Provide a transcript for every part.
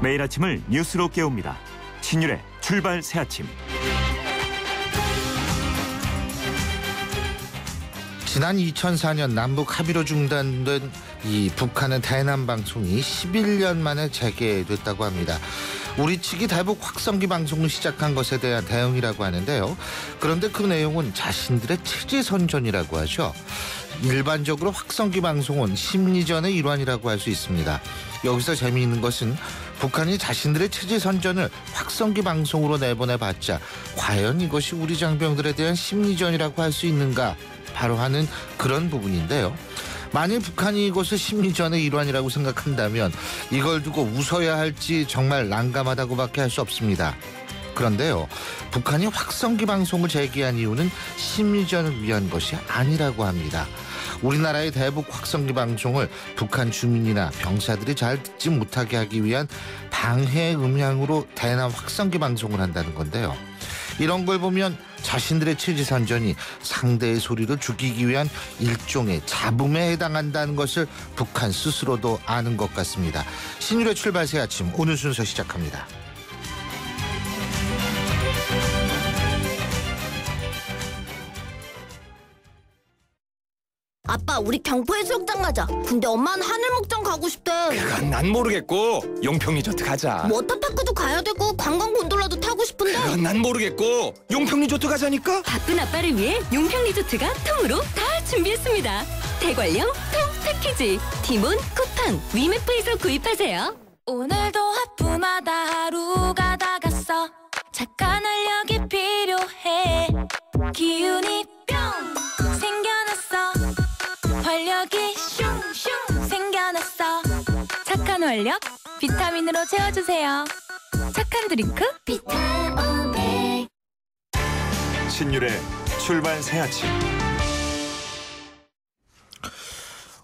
매일 아침을 뉴스로 깨웁니다. 신율의 출발 새아침. 지난 2004년 남북 합의로 중단된 이 북한의 대남 방송이 11년 만에 재개됐다고 합니다. 우리 측이 대북 확성기 방송을 시작한 것에 대한 대응이라고 하는데요. 그런데 그 내용은 자신들의 체제 선전이라고 하죠. 일반적으로 확성기 방송은 심리전의 일환이라고 할 수 있습니다. 여기서 재미있는 것은 북한이 자신들의 체제 선전을 확성기 방송으로 내보내봤자 과연 이것이 우리 장병들에 대한 심리전이라고 할 수 있는가 바로 하는 그런 부분인데요. 만일 북한이 이것을 심리전의 일환이라고 생각한다면 이걸 두고 웃어야 할지 정말 난감하다고밖에 할 수 없습니다. 그런데요, 북한이 확성기 방송을 재개한 이유는 심리전을 위한 것이 아니라고 합니다. 우리나라의 대북 확성기 방송을 북한 주민이나 병사들이 잘 듣지 못하게 하기 위한 방해 음향으로 대남 확성기 방송을 한다는 건데요. 이런 걸 보면 자신들의 체제 선전이 상대의 소리를 죽이기 위한 일종의 잡음에 해당한다는 것을 북한 스스로도 아는 것 같습니다. 신율의 출발 새 아침, 오늘 순서 시작합니다. 아빠, 우리 경포해수욕장 가자. 근데 엄마는 하늘목장 가고 싶대. 그건 난 모르겠고 용평 리조트 가자. 워터파크도 가야 되고 관광 곤돌라도 타고 싶은데. 그건 난 모르겠고 용평 리조트 가자니까. 바쁜 아빠를 위해 용평 리조트가 통으로 다 준비했습니다. 대관령 통 패키지 티몬, 쿠팡, 위메프에서 구입하세요. 오늘도 하품하다 하루가 다 갔어. 착한 활력이 필요해. 기운이 뿅 생겨났어. 활력이 슝슝 생겨났어. 착한 활력 비타민으로 채워주세요. 착한 드링크 비타오백. 신율의 출발 새아침.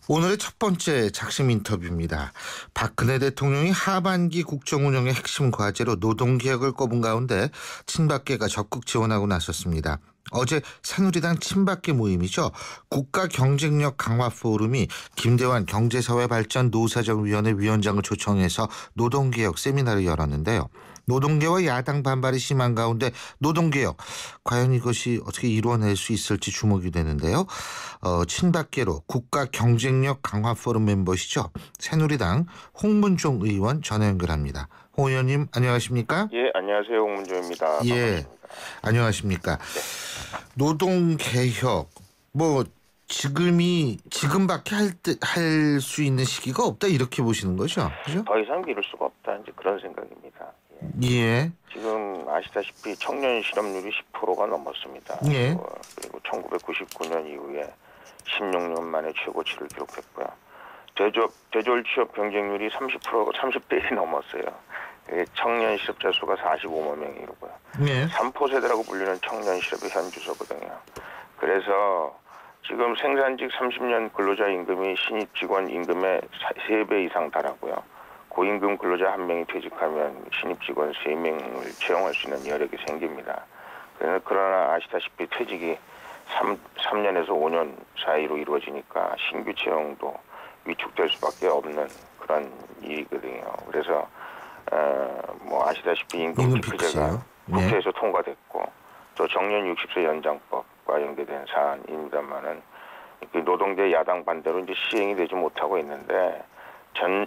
오늘의 첫 번째 작심 인터뷰입니다. 박근혜 대통령이 하반기 국정운영의 핵심 과제로 노동개혁을 꼽은 가운데 친박계가 적극 지원하고 나섰습니다. 어제 새누리당 친박계 모임이죠. 국가경쟁력 강화 포럼이 김대환 경제사회발전 노사정위원회 위원장을 초청해서 노동개혁 세미나를 열었는데요. 노동계와 야당 반발이 심한 가운데 노동개혁, 과연 이것이 어떻게 이루어낼 수 있을지 주목이 되는데요. 친박계로 국가경쟁력 강화 포럼 멤버시죠. 새누리당 홍문종 의원 전화 연결합니다. 홍 의원님 안녕하십니까? 예, 안녕하세요. 홍문종입니다. 예, 안녕하십니까? 네. 노동개혁 지금밖에 할 수 있는 시기가 없다 이렇게 보시는 거죠? 그죠? 더 이상 미룰 수가 없다. 이제 그런 생각입니다. 예. 지금 아시다시피 청년 실업률이 10%가 넘었습니다. 예. 그리고 1999년 이후에 16년 만에 최고치를 기록했고요. 대졸 취업 경쟁률이 30%가 30배 넘었어요. 청년 실업자 수가 45만 명이 이루고요. 예. 3포 세대라고 불리는 청년 실업의 현주소거든요. 그래서 지금 생산직 30년 근로자 임금이 신입 직원 임금의 3배 이상 달하고요. 고임금 근로자 1명이 퇴직하면 신입 직원 3명을 채용할 수 있는 여력이 생깁니다. 그러나 아시다시피 퇴직이 3년에서 5년 사이로 이루어지니까 신규 채용도 위축될 수밖에 없는 그런 일이거든요. 그래서 아시다시피 임금 피크제가 국회에서 통과됐고 또 정년 60세 연장법과 연계된 사안입니다만은 그 노동계 야당 반대로 이제 시행이 되지 못하고 있는데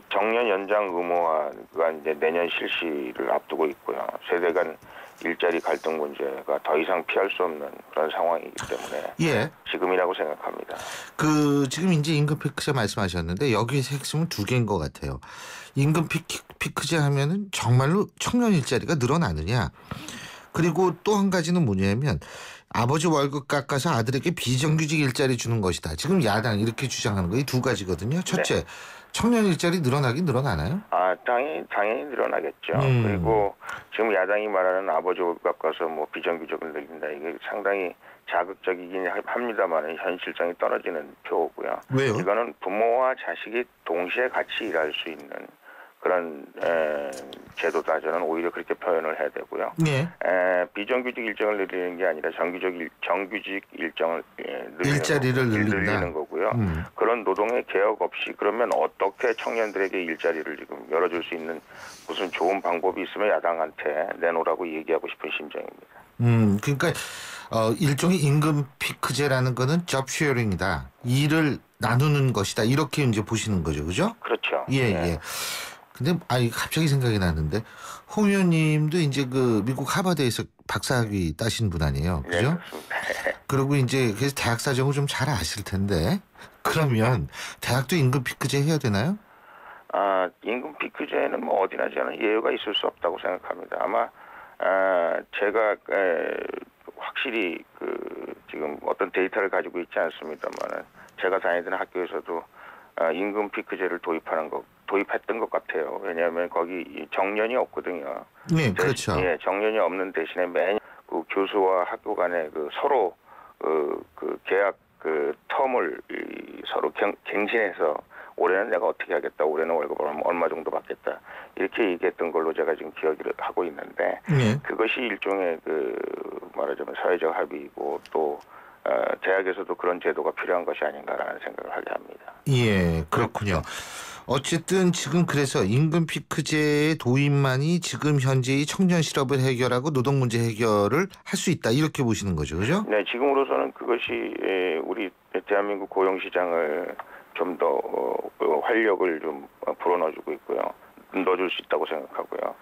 정년 연장 의무화가 이제 내년 실시를 앞두고 있고요. 세대 간 일자리 갈등 문제가 더 이상 피할 수 없는 그런 상황이기 때문에 예. 지금이라고 생각합니다. 지금 이제 임금 피크제 말씀하셨는데 여기에서 핵심은 두 개인 것 같아요. 임금 피크제 하면은 정말로 청년 일자리가 늘어나느냐. 그리고 또 한 가지는 뭐냐면 아버지 월급 깎아서 아들에게 비정규직 일자리 주는 것이다. 지금 야당 이렇게 주장하는 거 이 두 가지거든요. 첫째, 네. 청년 일자리 늘어나긴 늘어나나요? 당연히 늘어나겠죠. 그리고 지금 야당이 말하는 아버지 월급 깎아서 비정규직을 늘린다. 이게 상당히 자극적이긴 합니다만 현실성이 떨어지는 표고요. 왜요? 이거는 부모와 자식이 동시에 같이 일할 수 있는 그런 제도다. 저는 오히려 그렇게 표현을 해야 되고요. 네. 비정규직 일정을 늘리는 게 아니라 정규직 일정을 일자리를 늘리는 거고요. 거고요. 그런 노동의 개혁 없이 그러면 어떻게 청년들에게 일자리를 지금 열어줄 수 있는 무슨 좋은 방법이 있으면 야당한테 내놓으라고 얘기하고 싶은 심정입니다. 그러니까 일종의 임금 피크제라는 거는 잡 쉐어링이다. 일을 나누는 것이다. 이렇게 이제 보시는 거죠, 그죠? 그렇죠. 예, 네. 예. 근데 갑자기 생각이 났는데 홍 의원님도 이제 그 미국 하버드에서 박사학위 따신 분 아니에요, 네, 그죠? 그렇습니다. 그리고 이제 그래서 대학 사정을 좀 잘 아실 텐데 그러면 대학도 임금 피크제 해야 되나요? 임금 피크제는 뭐 어디나 저는 예외가 있을 수 없다고 생각합니다. 아마 제가 확실히 지금 어떤 데이터를 가지고 있지 않습니다만은 제가 다니던 학교에서도 임금 피크제를 도입했던 것 같아요. 왜냐하면 거기 정년이 없거든요. 네, 그렇죠. 예, 정년이 없는 대신에 매년 그 교수와 학교 간에 서로 계약 텀을 서로 갱신해서 올해는 내가 어떻게 하겠다, 올해는 월급을 얼마 정도 받겠다 이렇게 얘기했던 걸로 제가 지금 기억을 하고 있는데 그것이 일종의 말하자면 사회적 합의이고 또 대학에서도 그런 제도가 필요한 것이 아닌가라는 생각을 하게 합니다. 예, 그렇군요. 어쨌든 지금 그래서 임금 피크제의 도입만이 지금 현재의 청년 실업을 해결하고 노동 문제 해결을 할 수 있다 이렇게 보시는 거죠, 그죠? 네, 지금으로서는 그것이 우리 대한민국 고용 시장을 좀 더 활력을 좀 불어넣어주고 있고요, 넣어줄 수 있다고 생각하고요.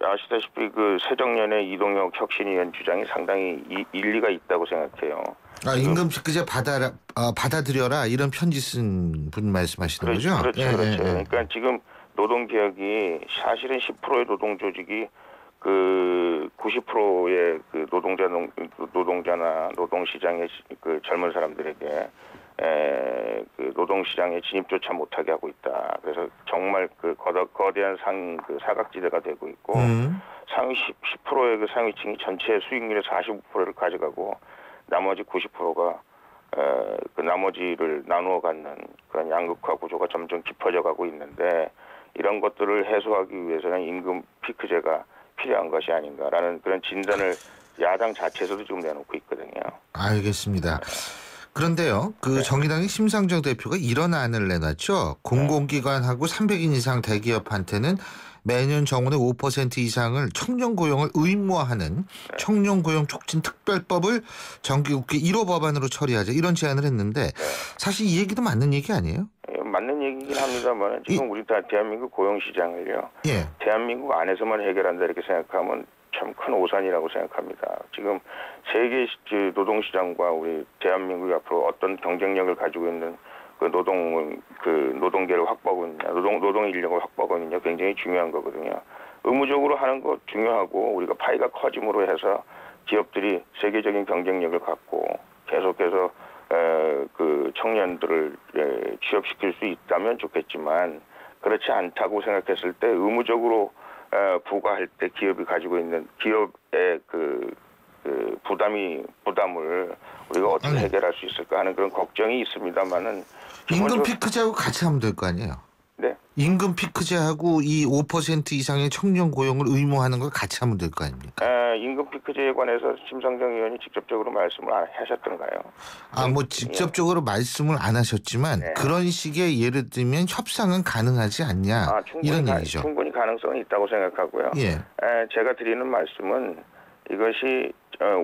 아시다시피 새정년의 이동혁 혁신위원 주장이 상당히 일리가 있다고 생각해요. 임금 피크제 받아들여라 이런 편지 쓴 분 말씀하시는 거죠? 그렇죠, 예, 그렇죠. 예, 예. 그러니까 지금 노동 개혁이 사실은 10%의 노동 조직이 90%의 노동자나 노동 시장의 젊은 사람들에게 노동 시장에 진입조차 못하게 하고 있다. 그래서 정말 거대한 사각지대가 되고 있고 상위 10%의 상위층이 전체 수익률의 45%를 가져가고 나머지 90%가 나머지를 나누어 갖는 그런 양극화 구조가 점점 깊어져 가고 있는데 이런 것들을 해소하기 위해서는 임금 피크제가 필요한 것이 아닌가라는 그런 진단을 야당 자체에서도 지금 내놓고 있거든요. 알겠습니다. 그런데요, 정의당의 심상정 대표가 이런 안을 내놨죠. 공공기관하고 300인 이상 대기업한테는 매년 정원의 5% 이상을 청년 고용을 의무화하는 청년 고용 촉진 특별법을 정기국회 1호 법안으로 처리하자 이런 제안을 했는데 사실 이 얘기도 맞는 얘기 아니에요? 맞는 얘기긴 합니다만 지금 우리 다 대한민국 고용 시장을요. 예. 대한민국 안에서만 해결한다 이렇게 생각하면 참 큰 오산이라고 생각합니다. 지금 세계 노동시장과 우리 대한민국이 앞으로 어떤 경쟁력을 가지고 있는 노동계를 확보하고 있느냐, 노동 인력을 확보하고 있느냐 굉장히 중요한 거거든요. 의무적으로 하는 거 중요하고 우리가 파이가 커짐으로 해서 기업들이 세계적인 경쟁력을 갖고 계속해서 청년들을 취업시킬 수 있다면 좋겠지만 그렇지 않다고 생각했을 때 의무적으로 부과할 때 기업이 가지고 있는 기업의 부담을 우리가 어떻게 해결할 수 있을까 하는 그런 걱정이 있습니다만은 임금 피크제하고 같이 하면 될 거 아니에요? 네. 임금 피크제하고 이 5% 이상의 청년 고용을 의무화하는 걸 같이 하면 될 거 아닙니까? 임금 피크제에 관해서 심상정 의원이 직접적으로 말씀을 안 하셨던가요? 직접적으로 말씀을 안 하셨지만 그런 식의 예를 들면 협상은 가능하지 않냐 이런 얘기죠. 충분히 가능성이 있다고 생각하고요. 제가 드리는 말씀은 이것이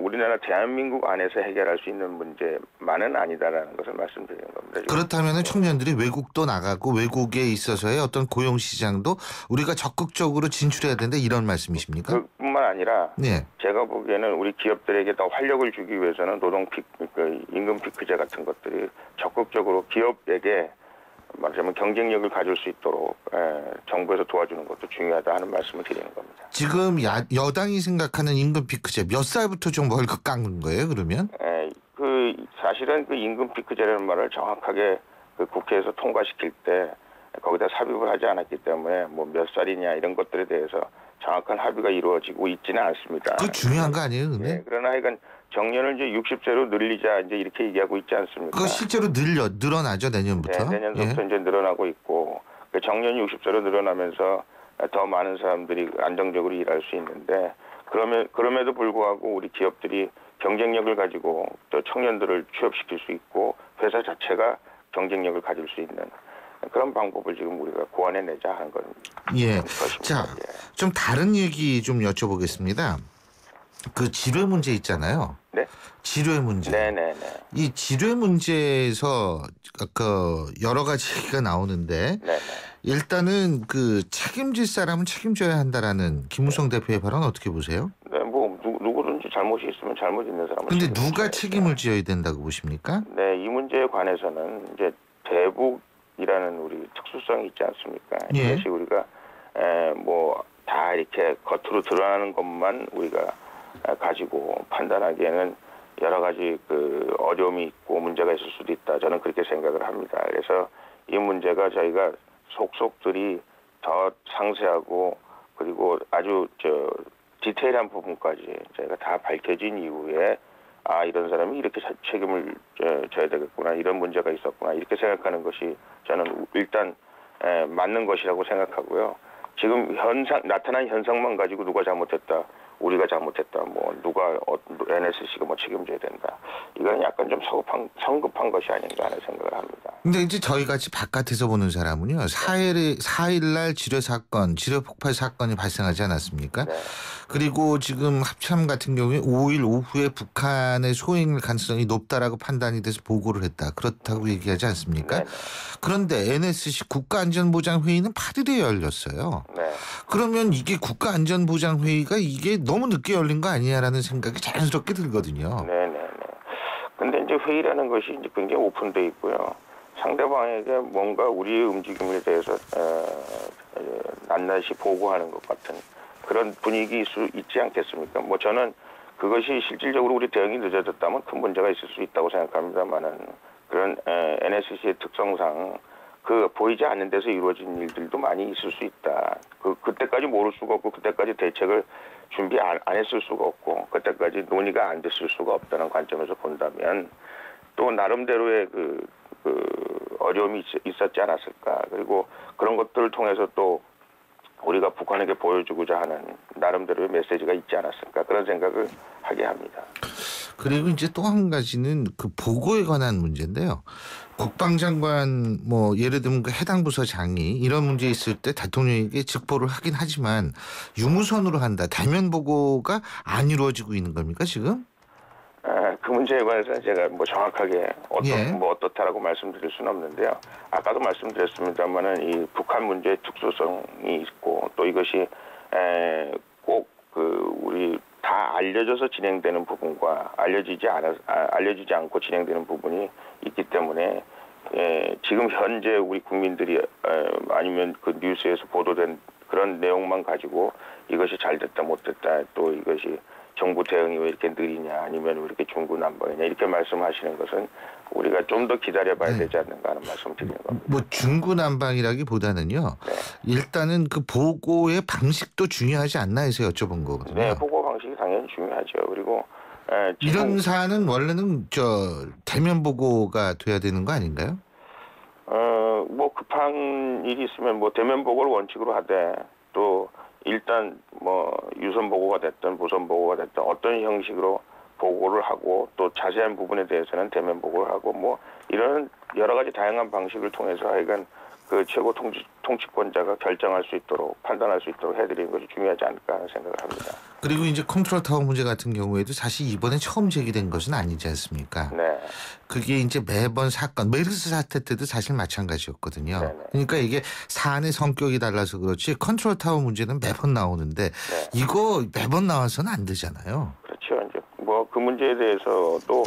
우리나라 대한민국 안에서 해결할 수 있는 문제만은 아니다라는 것을 말씀드리는 겁니다. 그렇다면 청년들이 외국도 나가고 외국에 있어서의 어떤 고용 시장도 우리가 적극적으로 진출해야 된다 이런 말씀이십니까? 그뿐만 아니라 제가 보기에는 우리 기업들에게 더 활력을 주기 위해서는 임금 피크제 같은 것들이 적극적으로 기업에게 말하자면 경쟁력을 가질 수 있도록 정부에서 도와주는 것도 중요하다 하는 말씀을 드리는 겁니다. 지금 여당이 생각하는 임금 피크제 몇 살부터 좀 월급 깎는 거예요, 그러면? 사실은 임금 피크제라는 말을 정확하게 국회에서 통과시킬 때 거기다 삽입을 하지 않았기 때문에 몇 살이냐 이런 것들에 대해서 정확한 합의가 이루어지고 있지는 않습니다. 그 중요한 거 아니에요, 근데? 그러나 하여간 정년을 이제 60세로 늘리자 이제 이렇게 얘기하고 있지 않습니까? 그거 실제로 늘어나죠, 내년부터? 내년부터 이제 늘어나고 있고 정년이 60세로 늘어나면서 더 많은 사람들이 안정적으로 일할 수 있는데 그럼에도 불구하고 우리 기업들이 경쟁력을 가지고 또 청년들을 취업시킬 수 있고 회사 자체가 경쟁력을 가질 수 있는 그런 방법을 지금 우리가 고안해내자 하는 건 예. 것입니다. 자, 예. 좀 다른 얘기 좀 여쭤보겠습니다. 그 지뢰 문제 있잖아요. 네. 지뢰 문제. 네네네. 이 지뢰 문제에서 그 여러 가지 얘기가 나오는데 네네. 일단은 그 책임질 사람은 책임져야 한다라는 김무성 대표의 발언 어떻게 보세요? 네, 뭐 누구든지 잘못이 있으면 잘못 있는 사람은. 근데 책임을 누가 져야죠. 책임을 지어야 된다고 보십니까? 네, 이 문제에 관해서는 이제 대북이라는 우리 특수성이 있지 않습니까? 예. 이것이 우리가 뭐 다 이렇게 겉으로 드러나는 것만 우리가 가지고 판단하기에는 여러 가지 그 어려움이 있고 문제가 있을 수도 있다. 저는 그렇게 생각을 합니다. 그래서 이 문제가 저희가 속속들이 더 상세하고 그리고 아주 디테일한 부분까지 저희가 다 밝혀진 이후에 아 이런 사람이 이렇게 책임을 져야 되겠구나 이런 문제가 있었구나 이렇게 생각하는 것이 저는 일단 맞는 것이라고 생각하고요. 지금 나타난 현상만 가지고 누가 잘못했다, 우리가 잘못했다, 뭐 누가 NSC가 뭐 책임져야 된다. 이건 약간 좀 성급한 것이 아닌가 하는 생각을 합니다. 근데 이제 저희 같이 바깥에서 보는 사람은요. 4일날 지뢰 사건, 지뢰 폭발 사건이 발생하지 않았습니까? 네. 그리고 지금 합참 같은 경우에 5일 오후에 북한의 소행일 가능성이 높다라고 판단이 돼서 보고를 했다. 그렇다고 얘기하지 않습니까? 네. 그런데 NSC 국가안전보장회의는 8일에 열렸어요. 네. 그러면 이게 국가안전보장회의가 이게 너무 늦게 열린 거 아니냐라는 생각이 자연스럽게 들거든요. 네네네. 근데 이제 회의라는 것이 이제 굉장히 오픈돼 있고요. 상대방에게 뭔가 우리의 움직임에 대해서 낱낱이 보고하는 것 같은 그런 분위기일 수 있지 않겠습니까? 뭐 저는 그것이 실질적으로 우리 대응이 늦어졌다면 큰 문제가 있을 수 있다고 생각합니다만은 그런 NSC의 특성상 그 보이지 않는 데서 이루어진 일들도 많이 있을 수 있다. 그때까지 모를 수가 없고 그때까지 대책을 준비 안 했을 수가 없고 그때까지 논의가 안 됐을 수가 없다는 관점에서 본다면 또 나름대로의 그 어려움이 있었지 않았을까. 그리고 그런 것들을 통해서 또 우리가 북한에게 보여주고자 하는 나름대로의 메시지가 있지 않았을까. 그런 생각을 하게 합니다. 그리고 이제 또 한 가지는 그 보고에 관한 문제인데요. 국방장관 뭐 예를 들면 그 해당 부서장이 이런 문제 있을 때 대통령에게 직보를 하긴 하지만 유무선으로 한다. 대면 보고가 안 이루어지고 있는 겁니까 지금? 그 문제에 관해서는 제가 뭐 정확하게 예. 뭐 어떻다라고 말씀드릴 수는 없는데요. 아까도 말씀드렸습니다만은 이 북한 문제의 특수성이 있고 또 이것이 꼭 우리 다 알려져서 진행되는 부분과 알려지지 않고 진행되는 부분이 있기 때문에 지금 현재 우리 국민들이 아니면 그 뉴스에서 보도된 그런 내용만 가지고 이것이 잘 됐다 못됐다 또 이것이 정부 대응이 왜 이렇게 느리냐 아니면 왜 이렇게 중구난방이냐 이렇게 말씀하시는 것은 우리가 좀 더 기다려봐야 되지 않는가 하는 말씀 드리는 겁니다. 뭐 중구난방이라기보다는요. 네. 일단은 그 보고의 방식도 중요하지 않나 해서 여쭤본 거거든요. 네, 보고 방식이 당연히 중요하죠. 그리고 이런 사안은 원래는 대면 보고가 돼야 되는 거 아닌가요? 뭐 급한 일이 있으면 뭐 대면 보고를 원칙으로 하되 또 일단 뭐 유선 보고가 됐든 무선 보고가 됐든 어떤 형식으로 보고를 하고 또 자세한 부분에 대해서는 대면 보고를 하고 뭐 이런 여러 가지 다양한 방식을 통해서 하여간 그 최고 통치권자가 결정할 수 있도록 판단할 수 있도록 해드리는 것이 중요하지 않을까 하는 생각을 합니다. 그리고 이제 컨트롤 타워 문제 같은 경우에도 사실 이번에 처음 제기된 것은 아니지 않습니까? 네. 그게 이제 매번 사건, 메르스 사태 때도 사실 마찬가지였거든요. 네네. 그러니까 이게 사안의 성격이 달라서 그렇지 컨트롤 타워 문제는 매번 나오는데 네. 이거 매번 나와서는 안 되잖아요. 그렇죠. 이제 뭐 그 문제에 대해서도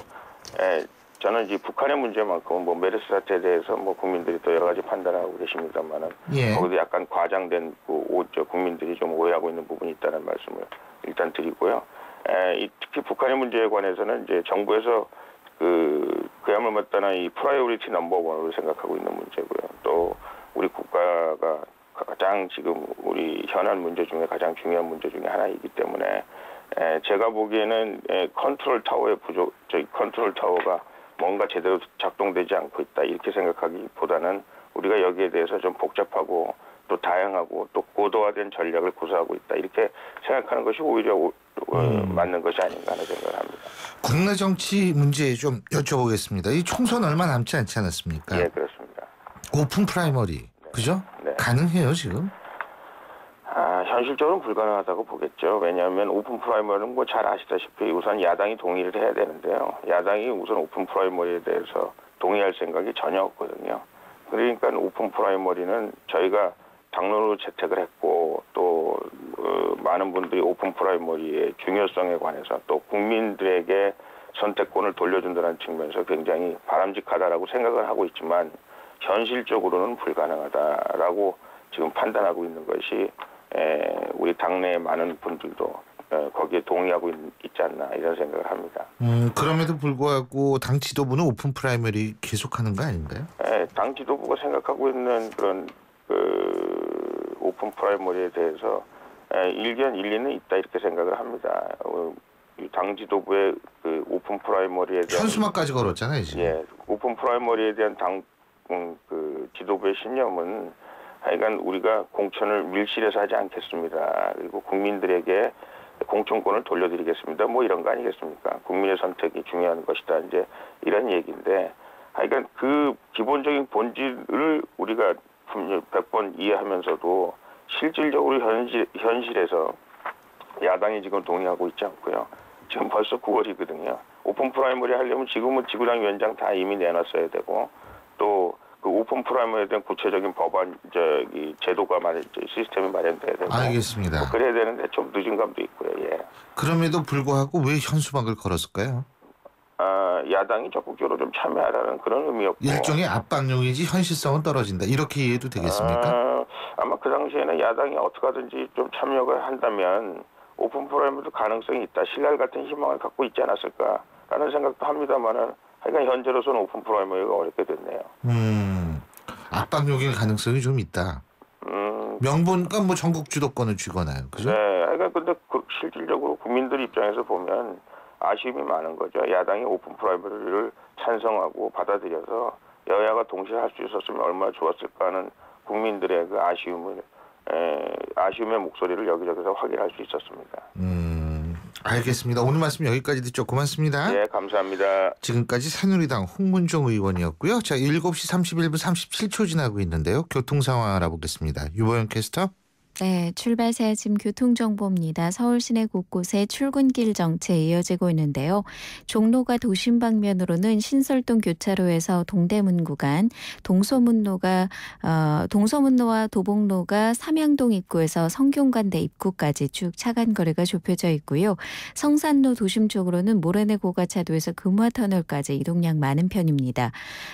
저는 이제 북한의 문제만큼은 뭐 메르스 사태에 대해서 뭐 국민들이 또 여러 가지 판단하고 계십니다만은 예. 거기도 약간 과장된 국민들이 좀 오해하고 있는 부분이 있다는 말씀을 일단 드리고요. 특히 북한의 문제에 관해서는 이제 정부에서 그야말로 맞다나 이 프라이오리티 넘버원으로 생각하고 있는 문제고요. 또 우리 국가가 가장 지금 우리 현안 문제 중에 가장 중요한 문제 중에 하나이기 때문에 제가 보기에는 컨트롤 타워가 뭔가 제대로 작동되지 않고 있다 이렇게 생각하기보다는 우리가 여기에 대해서 좀 복잡하고 또 다양하고 또 고도화된 전략을 구사하고 있다. 이렇게 생각하는 것이 오히려 맞는 것이 아닌가 하는 생각을 합니다. 국내 정치 문제 좀 여쭤보겠습니다. 이 총선 얼마 남지 않지 않았습니까? 예, 그렇습니다. 오픈 프라이머리, 그죠? 네. 가능해요 지금? 현실적으로는 불가능하다고 보겠죠. 왜냐하면 오픈 프라이머리는 뭐 잘 아시다시피 우선 야당이 동의를 해야 되는데요. 야당이 우선 오픈 프라이머리에 대해서 동의할 생각이 전혀 없거든요. 그러니까 오픈 프라이머리는 저희가 당론으로 채택을 했고 또 많은 분들이 오픈 프라이머리의 중요성에 관해서 또 국민들에게 선택권을 돌려준다는 측면에서 굉장히 바람직하다라고 생각을 하고 있지만 현실적으로는 불가능하다라고 지금 판단하고 있는 것이 우리 당내의 많은 분들도 거기에 동의하고 있지 않나 이런 생각을 합니다. 그럼에도 불구하고 당 지도부는 오픈 프라이머리 계속하는 거 아닌가요? 당 지도부가 생각하고 있는 그런 오픈 프라이머리에 대해서 일견 일리는 있다 이렇게 생각을 합니다. 당 지도부의 그 오픈 프라이머리에 대한 현수막까지 걸었잖아요 지금. 예, 오픈 프라이머리에 대한 당 그 지도부의 신념은 하여간 우리가 공천을 밀실에서 하지 않겠습니다. 그리고 국민들에게 공천권을 돌려드리겠습니다. 뭐 이런 거 아니겠습니까? 국민의 선택이 중요한 것이다. 이제 이런 얘기인데 하여간 그 기본적인 본질을 우리가 100번 이해하면서도 실질적으로 현실에서 야당이 지금 동의하고 있지 않고요. 지금 벌써 9월이거든요. 오픈 프라이머리 하려면 지금은 지구당 위원장 다 이미 내놨어야 되고 또 그 오픈 프라이머리에 대한 구체적인 법안 제도가 시스템이 마련돼야 되고 알겠습니다. 뭐 그래야 되는데 좀 늦은 감도 있고요. 예. 그럼에도 불구하고 왜 현수막을 걸었을까요? 야당이 적극적으로 좀 참여하라는 그런 의미였고 일종의 압박용이지 현실성은 떨어진다. 이렇게 이해도 되겠습니까? 아마 그 당시에는 야당이 어떻게 하든지 좀 참여를 한다면 오픈 프라이머리도 가능성이 있다. 신랄 같은 희망을 갖고 있지 않았을까라는 생각도 합니다만은 하여간 현재로서는 오픈 프라이머리가 어렵게 됐네요. 압박용일 가능성이 좀 있다. 명분과 뭐 전국 주도권을 쥐거나요. 그죠? 네. 그러니까 근데 실질적으로 국민들 입장에서 보면 아쉬움이 많은 거죠. 야당이 오픈 프라이머리를 찬성하고 받아들여서 여야가 동시에 할 수 있었으면 얼마나 좋았을까 하는 국민들의 그 아쉬움의 목소리를 여기저기서 확인할 수 있었습니다. 알겠습니다. 오늘 말씀 여기까지 듣죠. 고맙습니다. 네, 감사합니다. 지금까지 새누리당 홍문종 의원이었고요. 자, 7시 31분 37초 지나고 있는데요. 교통 상황 알아보겠습니다. 유보영 캐스터. 네, 출발 새 아침 교통정보입니다. 서울 시내 곳곳에 출근길 정체 이어지고 있는데요. 종로가 도심 방면으로는 신설동 교차로에서 동대문 구간, 동서문로와 도봉로가 삼양동 입구에서 성균관대 입구까지 쭉 차간 거리가 좁혀져 있고요. 성산로 도심 쪽으로는 모래내 고가차도에서 금화터널까지 이동량 많은 편입니다.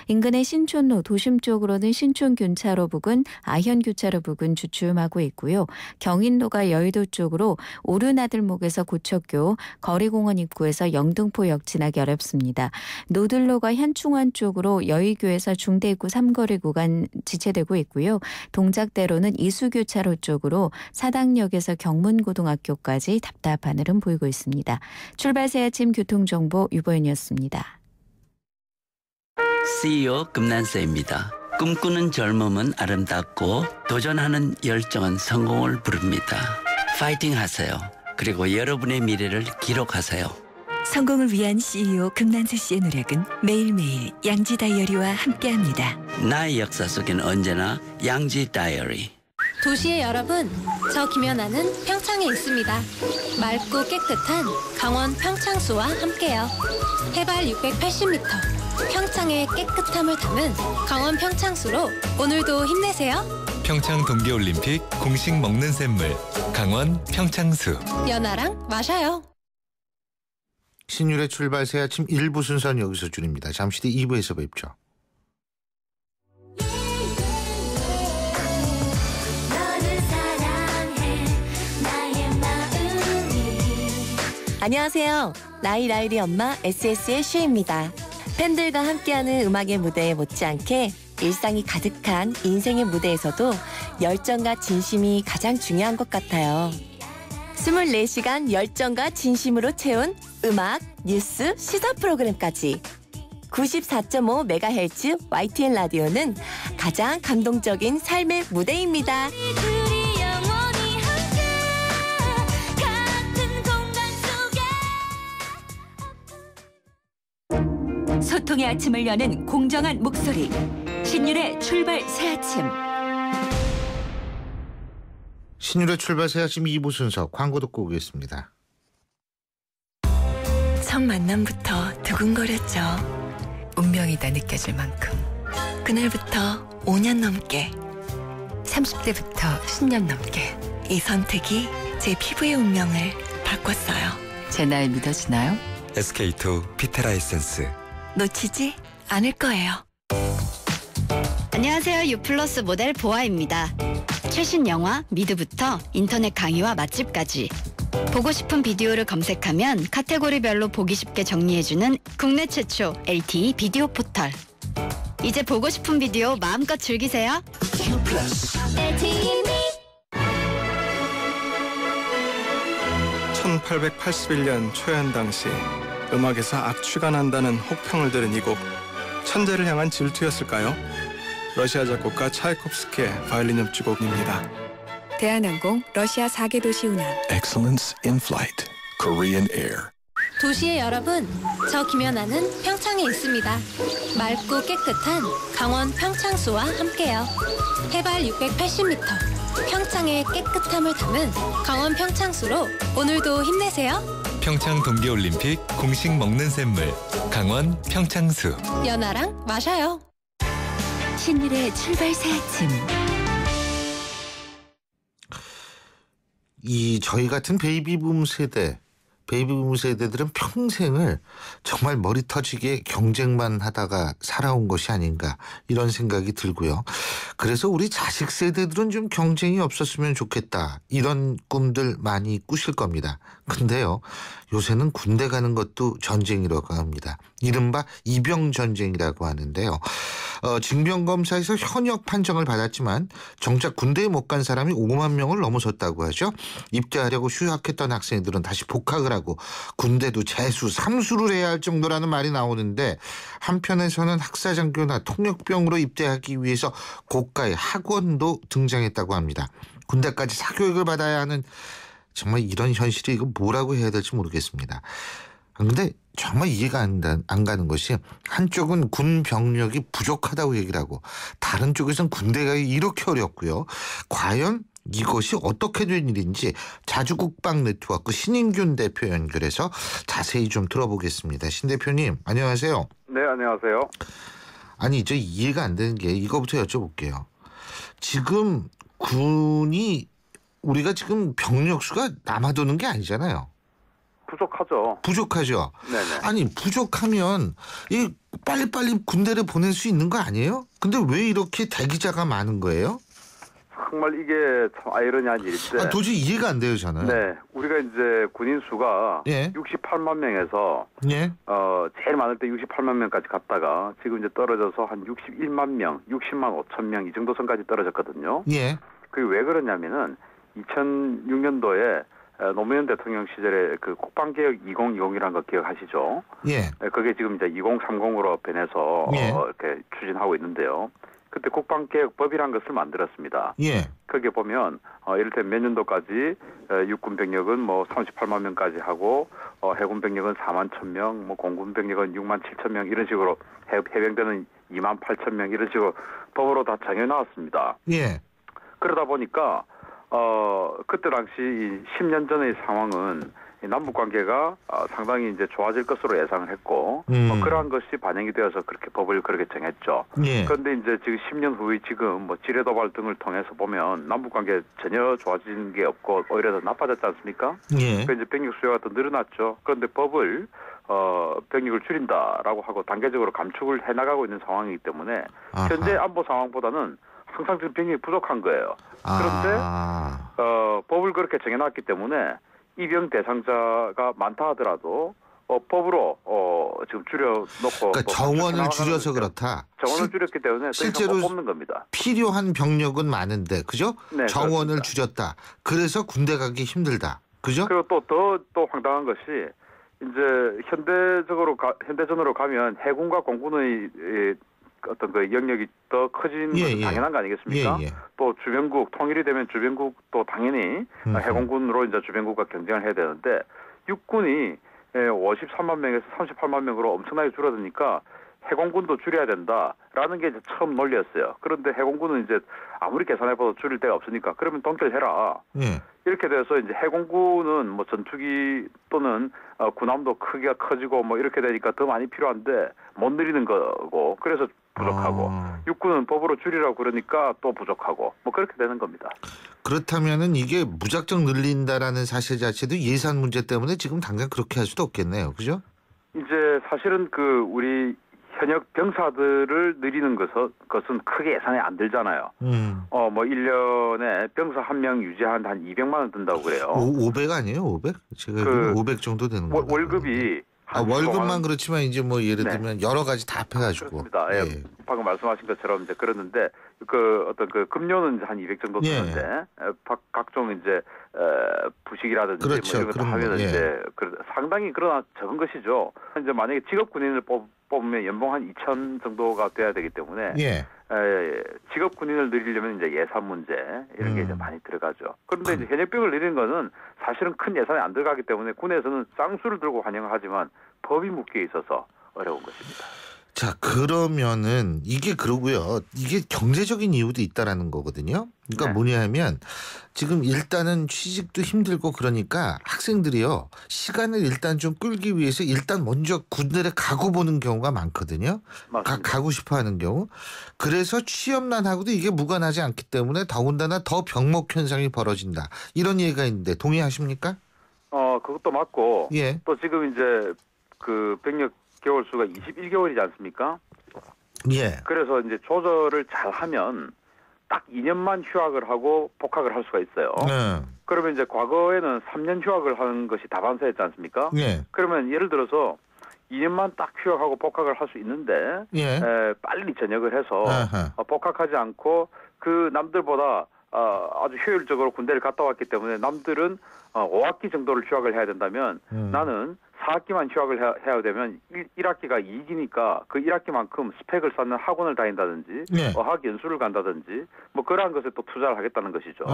인근의 신촌로 도심 쪽으로는 신촌교차로 부근, 아현교차로 부근 주춤하고 있고요. 경인로가 여의도 쪽으로 오르나들목에서 고척교, 거리공원 입구에서 영등포역 지나기 어렵습니다. 노들로가 현충원 쪽으로 여의교에서 중대입구 삼거리 구간 지체되고 있고요. 동작대로는 이수교차로 쪽으로 사당역에서 경문고등학교까지 답답한 흐름 보이고 있습니다. 출발 새 아침 교통정보 유보연이었습니다. CEO 금난세입니다. 꿈꾸는 젊음은 아름답고 도전하는 열정은 성공을 부릅니다. 파이팅 하세요. 그리고 여러분의 미래를 기록하세요. 성공을 위한 CEO 금난세 씨의 노력은 매일매일 양지 다이어리와 함께합니다. 나의 역사 속엔 언제나 양지 다이어리. 도시의 여러분, 저 김연아는 평창에 있습니다. 맑고 깨끗한 강원 평창수와 함께요. 해발 680m, 평창의 깨끗함을 담은 강원 평창수로 오늘도 힘내세요. 평창 동계올림픽 공식 먹는 샘물 강원 평창수. 연아랑 마셔요. 신율의 출발 새 아침 1부 순서는 여기서 줄입니다. 잠시 뒤 2부에서 뵙죠. 안녕하세요. 라일이 엄마 SS의 슈입니다. 팬들과 함께하는 음악의 무대에 못지않게 일상이 가득한 인생의 무대에서도 열정과 진심이 가장 중요한 것 같아요. 24시간 열정과 진심으로 채운 음악, 뉴스, 시사 프로그램까지 94.5MHz YTN 라디오는 가장 감동적인 삶의 무대입니다. 우리 영원히 함께 같은 공간 속에 소통의 아침을 여는 공정한 목소리. 신율의 출발 새 아침. 신율의 출발 새 아침 2부 순서 광고 듣고 오겠습니다. 첫 만남부터 두근거렸죠. 운명이다 느껴질 만큼. 그날부터 5년 넘게, 30대부터 10년 넘게 이 선택이 제 피부의 운명을 바꿨어요. 제 날 믿어지나요? SK2 피테라이센스. 놓치지 않을 거예요. 안녕하세요. 유플러스 모델 보아입니다. 최신 영화 미드부터 인터넷 강의와 맛집까지 보고 싶은 비디오를 검색하면 카테고리별로 보기 쉽게 정리해주는 국내 최초 LTE 비디오 포털. 이제 보고 싶은 비디오 마음껏 즐기세요. LTE 1881년 초연 당시 음악에서 악취가 난다는 혹평을 들은 이 곡, 천재를 향한 질투였을까요? 러시아 작곡가 차이콥스키의 바이올린 협주곡입니다. 대한항공 러시아 4개 도시 운항. Excellence in flight. Korean Air. 도시의 여러분, 저 김연아는 평창에 있습니다. 맑고 깨끗한 강원 평창수와 함께요. 해발 680m, 평창의 깨끗함을 담은 강원 평창수로 오늘도 힘내세요. 평창 동계올림픽 공식 먹는 샘물 강원 평창수. 연아랑 마셔요. 신율의 출발 새 아침. 저희 같은 베이비붐 세대들은 평생을 정말 머리 터지게 경쟁만 하다가 살아온 것이 아닌가 이런 생각이 들고요. 그래서 우리 자식 세대들은 좀 경쟁이 없었으면 좋겠다 이런 꿈들 많이 꾸실 겁니다. 근데요, 요새는 군대 가는 것도 전쟁이라고 합니다. 이른바 입영전쟁이라고 하는데요. 징병검사에서 현역 판정을 받았지만 정작 군대에 못 간 사람이 5만 명을 넘어섰다고 하죠. 입대하려고 휴학했던 학생들은 다시 복학을 하고 군대도 재수, 삼수를 해야 할 정도라는 말이 나오는데, 한편에서는 학사장교나 통역병으로 입대하기 위해서 고가의 학원도 등장했다고 합니다. 군대까지 사교육을 받아야 하는, 정말 이런 현실이 이거 뭐라고 해야 될지 모르겠습니다. 그런데 정말 이해가 안 가는 것이, 한쪽은 군 병력이 부족하다고 얘기를 하고 다른 쪽에서는 군대가 이렇게 어렵고요. 과연 이것이 어떻게 된 일인지 자주국방 네트워크 신인균 대표 연결해서 자세히 좀 들어보겠습니다. 신 대표님, 안녕하세요. 네, 안녕하세요. 아니, 저 이해가 안 되는 게 이거부터 여쭤볼게요. 지금 군이, 우리가 지금 병력 수가 남아도는 게 아니잖아요. 부족하죠. 네네. 아니, 부족하면 빨리빨리 군대를 보낼 수 있는 거 아니에요? 근데 왜 이렇게 대기자가 많은 거예요? 정말 이게 참 아이러니한 일인데. 도저히 이해가 안 돼요, 저는. 네, 우리가 이제 군인 수가 68만 명에서 제일 많을 때 68만 명까지 갔다가 지금 이제 떨어져서 한 61만 명, 60만 5천 명 이 정도 선까지 떨어졌거든요. 그게 왜 그러냐면은 2006년도에 노무현 대통령 시절에 그 국방개혁 2020이라는 거 기억하시죠? 그게 지금 이제 2030으로 변해서 이렇게 추진하고 있는데요. 그때 국방개혁법이라는 것을 만들었습니다. 거기에 보면 이를테면 몇 년도까지 육군 병력은 뭐 38만 명까지 하고 해군 병력은 4만 1천 명, 뭐 공군 병력은 6만 7천 명 이런 식으로 해병대는 2만 8천 명 이런 식으로 법으로 다 정해놨습니다. 그러다 보니까 그때 당시 10년 전의 상황은 남북 관계가 상당히 이제 좋아질 것으로 예상을 했고 그러한 것이 반영이 되어서 그렇게 법을 그렇게 정했죠. 그런데 이제 지금 10년 후에 지금 뭐 지뢰 도발 등을 통해서 보면 남북 관계 전혀 좋아진 게 없고 오히려 더 나빠졌지 않습니까? 그래서 이제 병력 수요가 더 늘어났죠. 그런데 법을 병력을 줄인다라고 하고 단계적으로 감축을 해나가고 있는 상황이기 때문에 현재 안보 상황보다는 항상 지금 병력이 부족한 거예요. 그런데 법을 그렇게 정해놨기 때문에 입영 대상자가 많다 하더라도 법으로 지금 줄여놓고, 그러니까 정원을 줄여서 그렇다. 정원을 줄였기 때문에 실제로 못 뽑는 겁니다. 필요한 병력은 많은데, 그죠? 네, 정원을 그렇습니다. 줄였다. 그래서 군대 가기 힘들다. 그죠? 그리고 또 황당한 것이 이제 현대전으로 가면 해군과 공군의 어떤 그 영역이 더 커지는 것은 당연한 거 아니겠습니까? 또 주변국 통일이 되면 주변국도 당연히 해공군으로 이제 주변국과 경쟁을 해야 되는데 육군이 53만 명에서 38만 명으로 엄청나게 줄어드니까 해공군도 줄여야 된다라는 게 이제 처음 논리였어요. 그런데 해공군은 이제 아무리 계산해봐도 줄일 데가 없으니까 그러면 동결해라. 이렇게 돼서 이제 해공군은 뭐 전투기 또는 군함도 크기가 커지고 뭐 이렇게 되니까 더 많이 필요한데 못 늘리는 거고 그래서 부족하고 육군은 법으로 줄이라고 그러니까 또 부족하고 뭐 그렇게 되는 겁니다. 그렇다면은 이게 무작정 늘린다라는 사실 자체도 예산 문제 때문에 지금 당장 그렇게 할 수도 없겠네요. 그죠? 이제 사실은 그 우리 현역 병사들을 늘리는 것은 크게 예산이 안 들잖아요. 뭐 1년에 병사 한 명 유지하는데 한 200만 원 든다고 그래요. 500 아니에요? 500? 제가 500 정도 되는 거예요. 월급이 월급만 그렇지만 이제 뭐 예를 들면 여러 가지 다 합해가지고. 그렇습니다. 예. 방금 말씀하신 것처럼 이제 그러는데 그 어떤 그 급료는 이제 한 200 정도 드는데 각종 이제 부식이라든지 그렇죠. 뭐 이런 거 다 하면 이제 상당히 그러나 적은 것이죠. 이제 만약에 직업 군인을 뽑으면 연봉 한 2천 정도가 돼야 되기 때문에 직업 군인을 늘리려면 이제 예산 문제 이런 게 이제 많이 들어가죠. 그런데 이제 현역병을 늘리는 거는 사실은 큰 예산이 안 들어가기 때문에 군에서는 쌍수를 들고 환영하지만 법이 묶여 있어서 어려운 것입니다. 자, 그러면은 이게 그러고요. 이게 경제적인 이유도 있다라는 거거든요. 그러니까 뭐냐 하면 지금 일단은 취직도 힘들고 그러니까 학생들이요. 시간을 일단 좀 끌기 위해서 일단 먼저 군대를 가고 보는 경우가 많거든요. 가고 싶어 하는 경우. 그래서 취업난하고도 이게 무관하지 않기 때문에 더군다나 더 병목 현상이 벌어진다. 이런 얘기가 있는데 동의하십니까? 그것도 맞고 또 지금 이제 그 병력 개월 수가 21개월이지 않습니까? 그래서 이제 조절을 잘 하면 딱 2년만 휴학을 하고 복학을 할 수가 있어요. 그러면 이제 과거에는 3년 휴학을 하는 것이 다반사였지 않습니까? 그러면 예를 들어서 2년만 딱 휴학하고 복학을 할 수 있는데 빨리 전역을 해서 복학하지 않고 그 남들보다 아주 효율적으로 군대를 갔다 왔기 때문에 남들은 5학기 정도를 휴학을 해야 된다면 나는 4학기만 휴학을 해야 되면 1학기가 2기니까 그 1학기만큼 스펙을 쌓는 학원을 다닌다든지 어학 연수를 간다든지 뭐 그러한 것에 또 투자를 하겠다는 것이죠.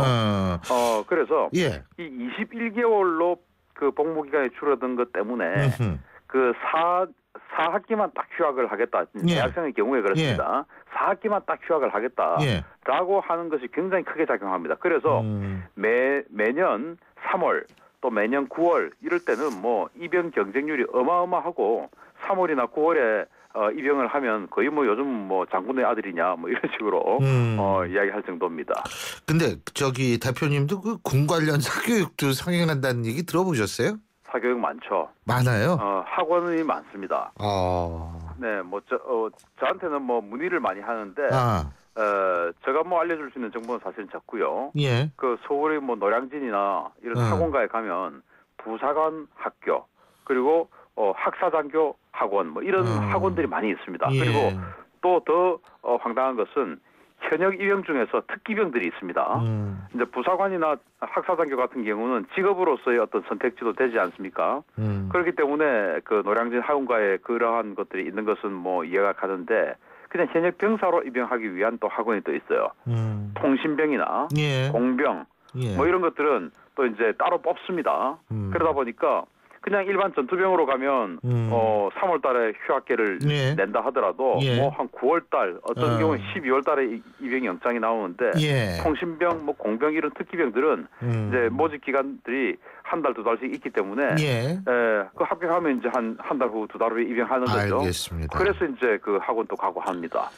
그래서 이 21개월로 그 복무 기간이 줄어든 것 때문에 그 4학기만 딱 휴학을 하겠다. 대학생의 경우에 그렇습니다. 4학기만 딱 휴학을 하겠다라고 하는 것이 굉장히 크게 작용합니다. 그래서 매년 3월 또 매년 9월 이럴 때는 뭐 입영 경쟁률이 어마어마하고 3월이나 9월에 입영을 하면 거의 뭐 요즘 뭐 장군의 아들이냐 뭐 이런 식으로 이야기할 정도입니다. 근데 저기 대표님도 그 군 관련 사교육도 상영한다는 얘기 들어보셨어요? 사교육 많죠. 많아요? 학원이 많습니다. 네, 뭐 저한테는 뭐 문의를 많이 하는데 제가 뭐 알려줄 수 있는 정보는 사실 적고요. 그 서울의 뭐 노량진이나 이런 학원가에 가면 부사관 학교 그리고 학사장교 학원 뭐 이런 학원들이 많이 있습니다. 그리고 또 더 황당한 것은 현역 입영 중에서 특기병들이 있습니다. 이제 부사관이나 학사장교 같은 경우는 직업으로서의 어떤 선택지도 되지 않습니까? 그렇기 때문에 그 노량진 학원가에 그러한 것들이 있는 것은 뭐 이해가 가는데 그냥 현역 병사로 입영하기 위한 또 학원이 또 있어요. 통신병이나 공병 뭐 이런 것들은 또 이제 따로 뽑습니다. 그러다 보니까 그냥 일반 전투병으로 가면 3월 달에 휴학계를 낸다 하더라도 뭐 한 9월 달 어떤 경우는 12월 달에 입영 영장이 나오는데 통신병 뭐 공병 이런 특기병들은 이제 모집 기간들이 한 달, 두 달씩 있기 때문에 그 합격하면 이제 한 달 후, 두 달 후에 입영하는 거죠. 알겠습니다. 그래서 이제 그 학원 또 가고 합니다.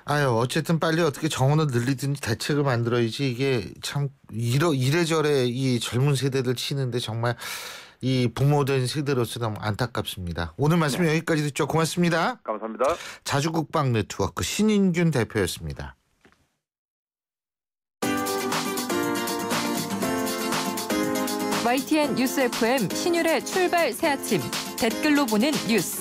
어쨌든 빨리 어떻게 정원을 늘리든지 대책을 만들어야지 이게 참 이래저래 이 젊은 세대들 치는데 정말 이 부모된 세대로서 너무 안타깝습니다. 오늘 말씀 여기까지 듣죠. 고맙습니다. 감사합니다. 자주국방 네트워크 신인균 대표였습니다. YTN 뉴스 FM 신율의 출발 새 아침 댓글로 보는 뉴스.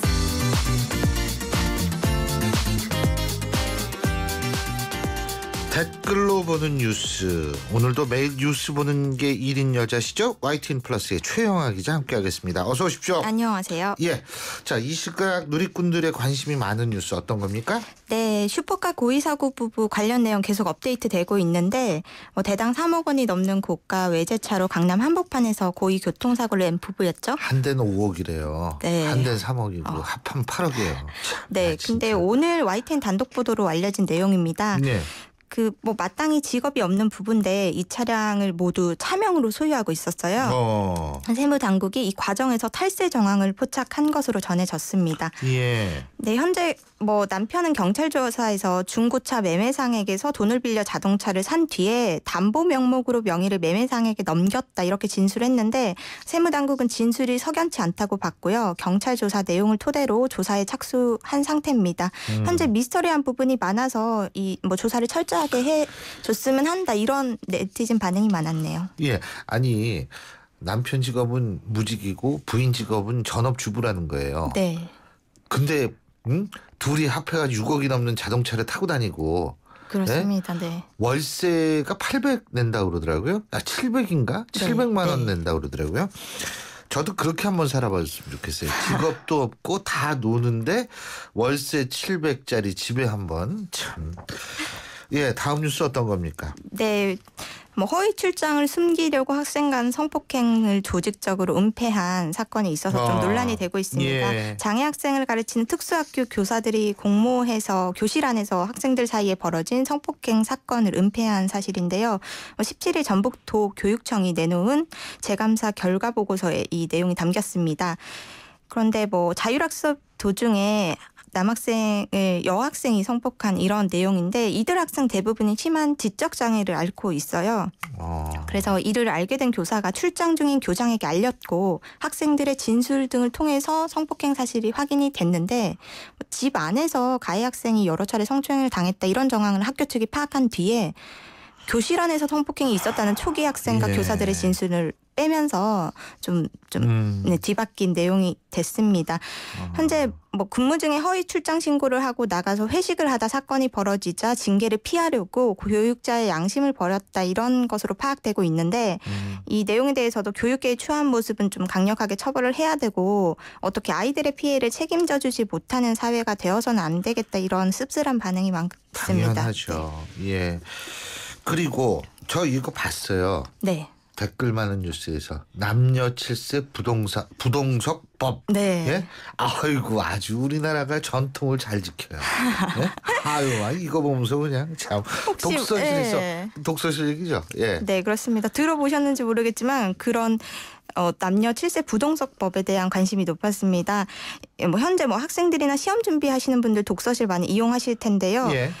댓글로 보는 뉴스. 오늘도 매일 뉴스 보는 게 1인 여자시죠? YTN 플러스의 최영아 기자 함께하겠습니다. 어서 오십시오. 안녕하세요. 예, 자, 이 시각 누리꾼들의 관심이 많은 뉴스 어떤 겁니까? 네, 슈퍼카 고의사고 부부 관련 내용 계속 업데이트되고 있는데 대당 3억 원이 넘는 고가 외제차로 강남 한복판에서 고의 교통사고를 낸 부부였죠. 한 대는 5억이래요. 네. 한 대는 3억이고 합하면 8억이에요. 네, 근데 오늘 YTN 단독 보도로 알려진 내용입니다. 네. 마땅히 직업이 없는 부부인데 이 차량을 모두 차명으로 소유하고 있었어요. 세무당국이 이 과정에서 탈세 정황을 포착한 것으로 전해졌습니다. 예. 네, 현재 남편은 경찰 조사에서 중고차 매매상에게서 돈을 빌려 자동차를 산 뒤에 담보 명목으로 명의를 매매상에게 넘겼다 이렇게 진술했는데 세무당국은 진술이 석연치 않다고 봤고요. 경찰 조사 내용을 토대로 조사에 착수한 상태입니다. 현재 미스터리한 부분이 많아서 조사를 철저하게 해줬으면 한다 이런 네티즌 반응이 많았네요. 예, 아니 남편 직업은 무직이고 부인 직업은 전업주부라는 거예요. 네. 근데 둘이 합해가지고 6억이 넘는 자동차를 타고 다니고 그렇습니다. 네. 월세가 800 낸다고 그러더라고요. 700인가? 네. 700만 원 낸다고 그러더라고요. 저도 그렇게 한번 살아봤으면 좋겠어요. 직업도 없고 다 노는데 월세 700짜리 집에 한번 참. 예, 다음 뉴스 어떤 겁니까? 네. 허위 출장을 숨기려고 학생 간 성폭행을 조직적으로 은폐한 사건이 있어서 좀 논란이 되고 있습니다. 예. 장애 학생을 가르치는 특수학교 교사들이 공모해서 교실 안에서 학생들 사이에 벌어진 성폭행 사건을 은폐한 사실인데요. 17일 전북도 교육청이 내놓은 재감사 결과 보고서에 이 내용이 담겼습니다. 그런데 자율학습 도중에 남학생을 여학생이 성폭한 이런 내용인데 이들 학생 대부분이 심한 지적 장애를 앓고 있어요. 그래서 이를 알게 된 교사가 출장 중인 교장에게 알렸고 학생들의 진술 등을 통해서 성폭행 사실이 확인이 됐는데 집 안에서 가해 학생이 여러 차례 성추행을 당했다 이런 정황을 학교 측이 파악한 뒤에 교실 안에서 성폭행이 있었다는 초기 학생과 교사들의 진술을 빼면서 좀 뒤바뀐 내용이 됐습니다. 현재 근무 중에 허위 출장 신고를 하고 나가서 회식을 하다 사건이 벌어지자 징계를 피하려고 교육자의 양심을 버렸다 이런 것으로 파악되고 있는데 이 내용에 대해서도 교육계의 추한 모습은 좀 강력하게 처벌을 해야 되고 어떻게 아이들의 피해를 책임져 주지 못하는 사회가 되어서는 안 되겠다 이런 씁쓸한 반응이 많습니다. 당연하죠. 네. 예. 그리고 저 이거 봤어요. 네. 댓글 많은 뉴스에서 남녀 7세 부동석법. 네. 예? 아이고 아주 우리나라가 전통을 잘 지켜요. 예? 아유 이거 보면서 그냥 참 독서실에서 독서실 얘기죠. 예. 네, 그렇습니다. 들어보셨는지 모르겠지만 그런 남녀 7세 부동석법에 대한 관심이 높았습니다. 현재 학생들이나 시험 준비하시는 분들 독서실 많이 이용하실 텐데요. 예.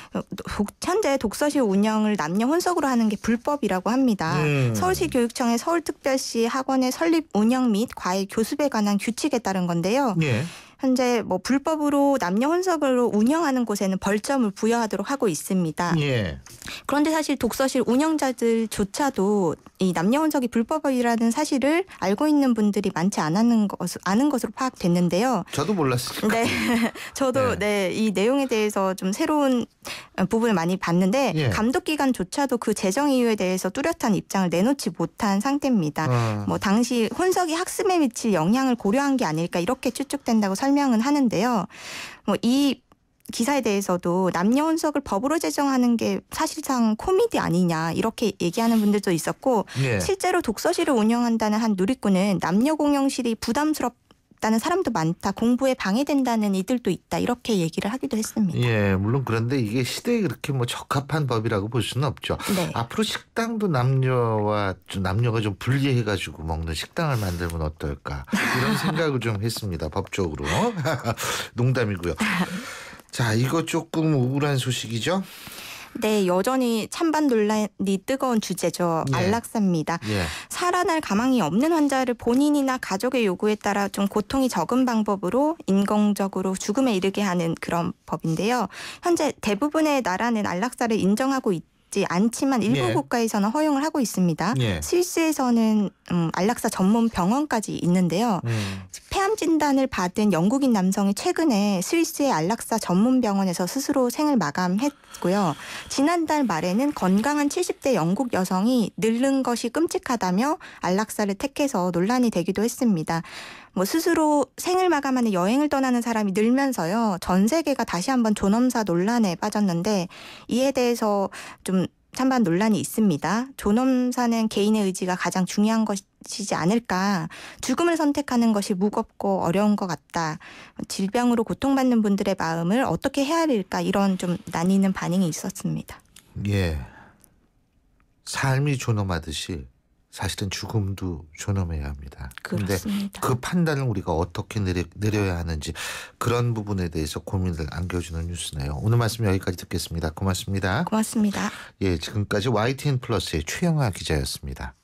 현재 독서실 운영을 남녀 혼석으로 하는 게 불법이라고 합니다. 서울시 교육청의 서울특별시 학원의 설립 운영 및 과외 교습에 관한 규칙에 따른 건데요. 예. 현재 불법으로 남녀 혼석으로 운영하는 곳에는 벌점을 부여하도록 하고 있습니다. 예. 그런데 사실 독서실 운영자들조차도 이 남녀 혼석이 불법이라는 사실을 알고 있는 분들이 많지 아는 것으로 파악됐는데요. 저도 몰랐습니다. 네, 저도 이 내용에 대해서 좀 새로운 부분을 많이 봤는데 감독기관조차도 그 재정 이유에 대해서 뚜렷한 입장을 내놓지 못한 상태입니다. 당시 혼석이 학습에 미칠 영향을 고려한 게 아닐까 이렇게 추측된다고 설명은 하는데요. 이 기사에 대해서도 남녀 혼석을 법으로 제정하는 게 사실상 코미디 아니냐 이렇게 얘기하는 분들도 있었고 실제로 독서실을 운영한다는 한 누리꾼은 남녀 공용실이 부담스럽다는 사람도 많다. 공부에 방해된다는 이들도 있다. 이렇게 얘기를 하기도 했습니다. 예, 물론 그런데 이게 시대에 그렇게 적합한 법이라고 볼 수는 없죠. 네. 앞으로 식당도 남녀가 좀 분리해가지고 먹는 식당을 만들면 어떨까 이런 생각을 좀 했습니다. 법적으로. 농담이고요. 자, 이거 조금 우울한 소식이죠? 네, 여전히 찬반 논란이 뜨거운 주제죠. 안락사입니다. 살아날 가망이 없는 환자를 본인이나 가족의 요구에 따라 좀 고통이 적은 방법으로 인공적으로 죽음에 이르게 하는 그런 법인데요. 현재 대부분의 나라는 안락사를 인정하고 지 않지만 일부 국가에서는 허용을 하고 있습니다. 스위스에서는 안락사 전문 병원까지 있는데요. 폐암 진단을 받은 영국인 남성이 최근에 스위스의 안락사 전문 병원에서 스스로 생을 마감했고요. 지난달 말에는 건강한 70대 영국 여성이 늙는 것이 끔찍하다며 안락사를 택해서 논란이 되기도 했습니다. 스스로 생을 마감하는 여행을 떠나는 사람이 늘면서요. 전 세계가 다시 한번 존엄사 논란에 빠졌는데 이에 대해서 좀 찬반 논란이 있습니다. 존엄사는 개인의 의지가 가장 중요한 것이지 않을까. 죽음을 선택하는 것이 무겁고 어려운 것 같다. 질병으로 고통받는 분들의 마음을 어떻게 헤아릴까 이런 좀 나뉘는 반응이 있었습니다. 예. 삶이 존엄하듯이 사실은 죽음도 존엄해야 합니다. 그런데 그 판단을 우리가 어떻게 내려야 하는지 그런 부분에 대해서 고민을 안겨주는 뉴스네요. 오늘 말씀 여기까지 듣겠습니다. 고맙습니다. 고맙습니다. 예, 지금까지 YTN 플러스의 최영아 기자였습니다.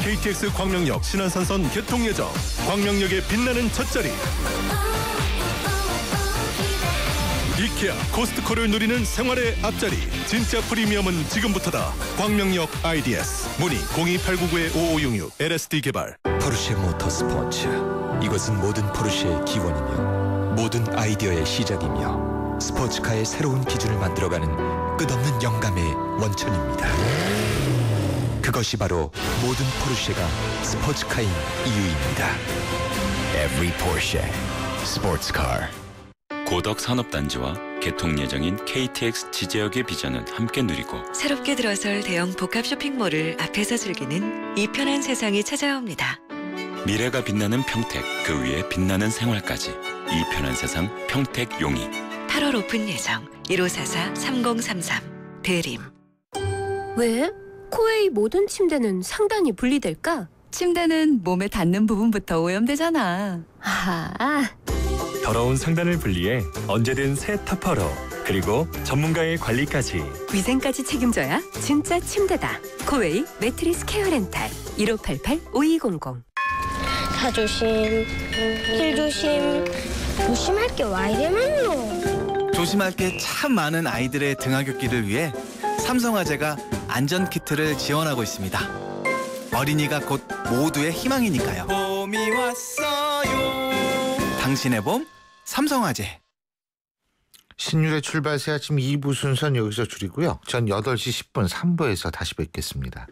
KTX 광명역 신안산선 개통 예정. 광명역의 빛나는 젖자리. 이케아, 코스트코를 누리는 생활의 앞자리. 진짜 프리미엄은 지금부터다. 광명역 IDS. 문의 02899-5566 LSD 개발. 포르쉐 모터스포츠. 이것은 모든 포르쉐의 기원이며 모든 아이디어의 시작이며 스포츠카의 새로운 기준을 만들어가는 끝없는 영감의 원천입니다. 그것이 바로 모든 포르쉐가 스포츠카인 이유입니다. Every Porsche Sports Car. 고덕 산업단지와 개통 예정인 KTX 지제역의 비전은 함께 누리고 새롭게 들어설 대형 복합 쇼핑몰을 앞에서 즐기는 이 편한 세상이 찾아옵니다. 미래가 빛나는 평택, 그 위에 빛나는 생활까지 이 편한 세상 평택 용이 8월 오픈 예정 1544-3033 대림. 왜? 코웨이 모든 침대는 상단이 분리될까? 침대는 몸에 닿는 부분부터 오염되잖아. 아하. 더러운 상단을 분리해 언제든 새 터퍼로, 그리고 전문가의 관리까지. 위생까지 책임져야 진짜 침대다. 코웨이 매트리스 케어 렌탈 1588-5200. 다 조심, 길 조심. 조심할 게 와 이래 많노. 조심할 게 참 많은 아이들의 등하굣길을 위해 삼성화재가 안전키트를 지원하고 있습니다. 어린이가 곧 모두의 희망이니까요. 봄이 왔어요. 당신의 봄, 삼성화재. 신율의 출발 새 아침 2부 순서는 여기서 줄이고요. 전 8시 10분 3부에서 다시 뵙겠습니다.